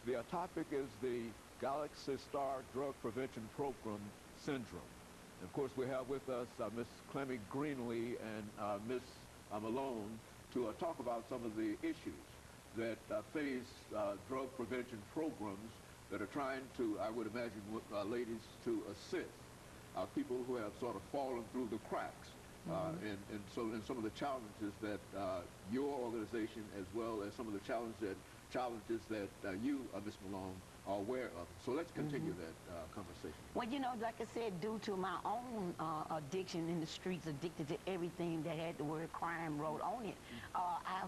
The topic is the Galaxy Star Drug Prevention Program Syndrome. And of course, we have with us Ms. CGreenlee and Ms. Malone to talk about some of the issues that face drug prevention programs that are trying to, I would imagine, ladies, to assist people who have sort of fallen through the cracks. And some of the challenges that your organization, as well as some of the challenges that you, Ms. Malone, are aware of. So let's continue that conversation. Well, you know, like I said, due to my own addiction in the streets, addicted to everything that had the word crime wrote on it,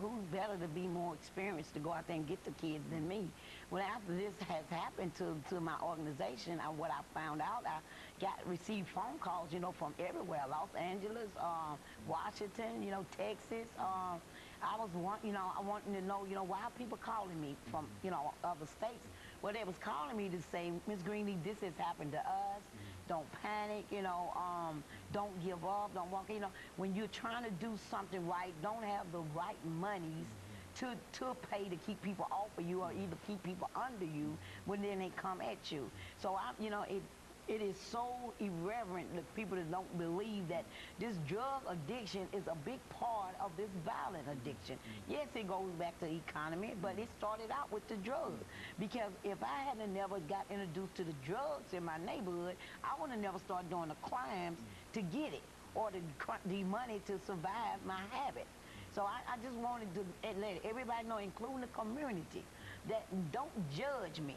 who's better to be more experienced to go out there and get the kids than me? Well, after this has happened to my organization, what I found out, I received phone calls, you know, from everywhere, Los Angeles, Washington, you know, Texas. I was wanting to know, you know, why are people calling me from, you know, other states? Well, they was calling me to say, Ms. Greenlee, this has happened to us. Don't panic, you know, don't give up, don't walk, you know. When you're trying to do something right, don't have the right monies to pay to keep people off of you or either keep people under you when then they come at you. So, you know, it is so irreverent that people that don't believe that this drug addiction is a big part of this violent addiction. Yes, it goes back to the economy, but it started out with the drugs. Because if I hadn't never got introduced to the drugs in my neighborhood, I would have never started doing the crimes to get it or the money to survive my habit. So I just wanted to let everybody know, including the community, that don't judge me.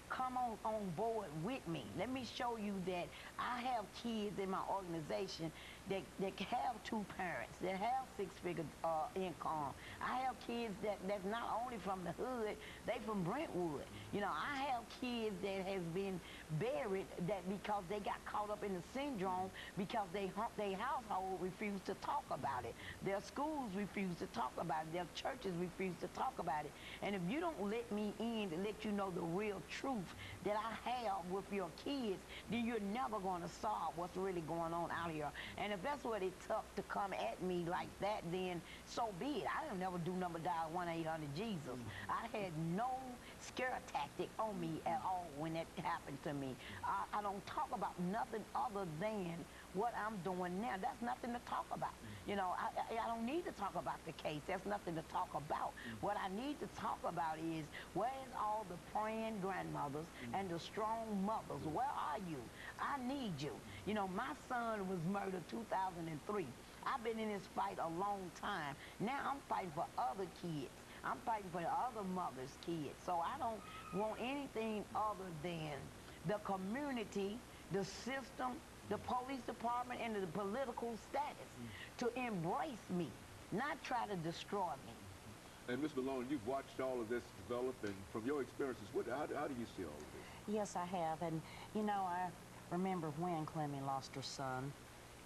Come on board with me. Let me show you that I have kids in my organization that have two parents, that have six-figure income. I have kids that's not only from the hood, they from Brentwood. You know, I have kids that has been buried because they got caught up in the syndrome because their household refused to talk about it. Their schools refuse to talk about it. Their churches refuse to talk about it. And if you don't let me in to let you know the real truth that I have with your kids, then you're never going to solve what's really going on out here. And if that's what it took to come at me like that, then so be it. I didn't never do number dial 1-800-Jesus. I had no scare tactic on me at all when that happened to me. I don't talk about nothing other than what I'm doing now. That's nothing to talk about. You know, I don't need to talk about the case. That's nothing to talk about. What I need to talk about is, where's all the praying grandmothers and the strong mothers? Where are you? I need you. You know, my son was murdered 2003. I've been in this fight a long time. Now I'm fighting for other kids. I'm fighting for the other mothers' kids. So I don't want anything other than the community, the system, the police department, and the political status to embrace me, not try to destroy me. And Ms. Malone, you've watched all of this develop, and from your experiences, how do you see all of this? Yes, I have. And, you know, I remember when Clemmy lost her son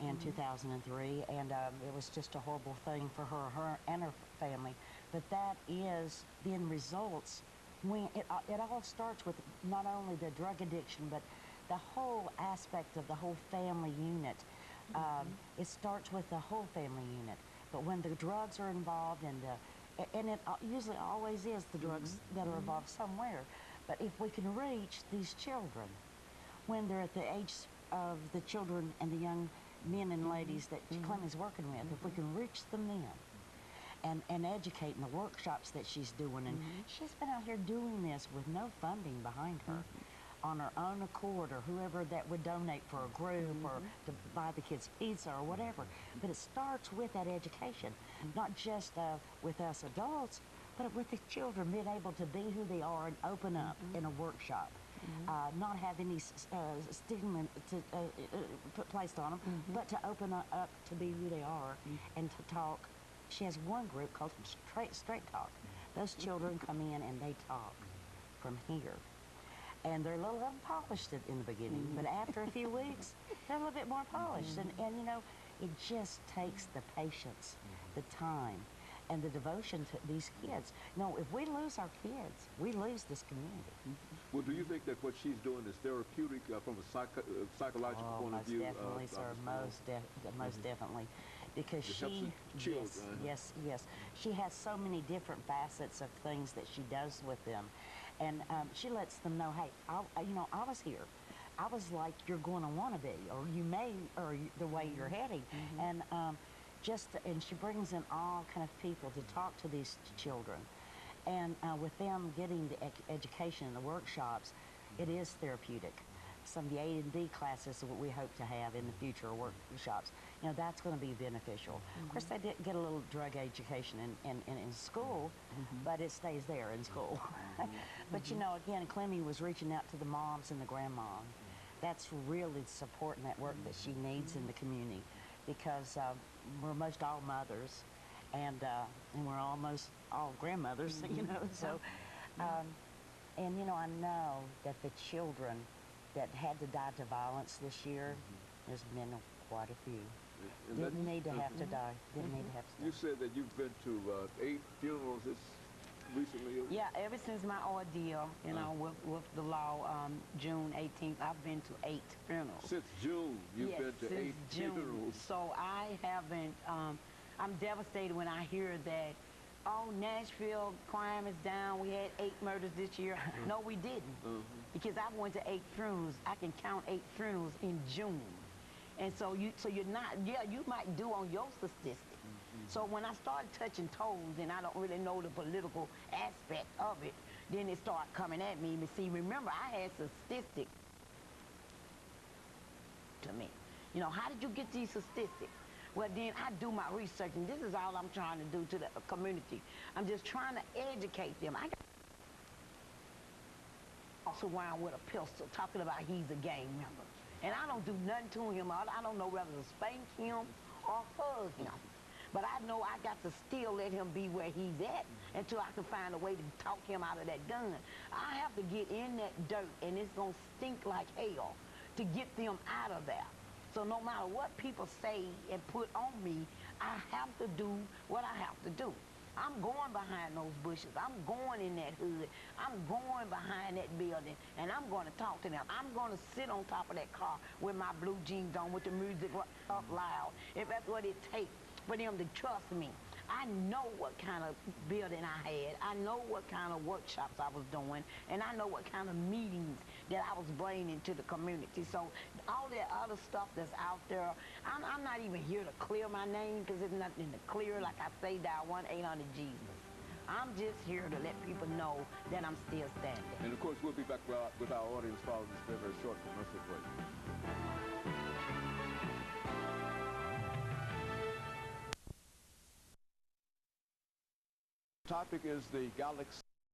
in 2003, and it was just a horrible thing for her and her family. But that is then results when it all starts with not only the drug addiction, but the whole aspect of the whole family unit. It starts with the whole family unit. But when the drugs are involved, and it usually always is the drugs that are involved somewhere. But if we can reach these children when they're at the age of the children and the young men and ladies that Clemmy's working with, if we can reach them then and educate in the workshops that she's doing, and she's been out here doing this with no funding behind her, on her own accord, or whoever that would donate for a group or to buy the kids pizza or whatever. But it starts with that education, not just with us adults, but with the children being able to be who they are and open up in a workshop. Not have any stigma put placed on them, but to open up to be who they are and to talk. She has one group called Straight Talk. Those children come in and they talk from here. And they're a little unpolished in the beginning, but after a few weeks, they're a little bit more polished. And you know, it just takes the patience, the time, and the devotion to these kids. You know, if we lose our kids, we lose this community. Well, do you think that what she's doing is therapeutic from a psychological point of view? Definitely, sir. Most definitely. Because she, yes, she has so many different facets of things that she does with them. And she lets them know, hey, you know, I was here. I was like you're going to want to be, or you may, or the way you're heading. And and she brings in all kind of people to talk to these children. And with them getting the education in the workshops, it is therapeutic. Some of the A&D classes that we hope to have in the future workshops, you know, that's going to be beneficial. Of course, they did get a little drug education in school, but it stays there in school. But, you know, again, Clemmy was reaching out to the moms and the grandma. That's really supporting that work that she needs in the community, because we're most all mothers, and we're almost all grandmothers, you know. So, and, you know, I know that the children that had to die to violence this year, there's been quite a few. Didn't need to have to die. Didn't need to have to die. You said that you've been to 8 funerals recently? Yeah, ever since my ordeal, you know, with the law, June 18th, I've been to 8 funerals. Since June, you've been to 8 funerals. So I haven't, I'm devastated when I hear that, oh, Nashville crime is down. We had 8 murders this year. No, we didn't. Because I went to 8 funerals. I can count 8 funerals in June. And so you're not, yeah, you might do on your statistics. So when I started touching toes, and I don't really know the political aspect of it, then it started coming at me. But see, remember, I had statistics to me. You know, how did you get these statistics? Well, then I do my research, and this is all I'm trying to do to the community. I'm just trying to educate them. I got also around with a pistol talking about he's a gang member. And I don't do nothing to him. I don't know whether to spank him or hug him. But I know I got to still let him be where he's at until I can find a way to talk him out of that gun. I have to get in that dirt, and it's going to stink like hell to get them out of there. So no matter what people say and put on me, I have to do what I have to do. I'm going behind those bushes. I'm going in that hood. I'm going behind that building, and I'm going to talk to them. I'm going to sit on top of that car with my blue jeans on with the music up loud, if that's what it takes for them to trust me. I know what kind of building I had. I know what kind of workshops I was doing, and I know what kind of meetings that I was bringing to the community. So all that other stuff that's out there, I'm not even here to clear my name, because there's nothing to clear. Like I say, dial 1-800-Jesus. I'm just here to let people know that I'm still standing. And of course, we'll be back with our audience following this very, very short commercial break. Topic is the Galaxy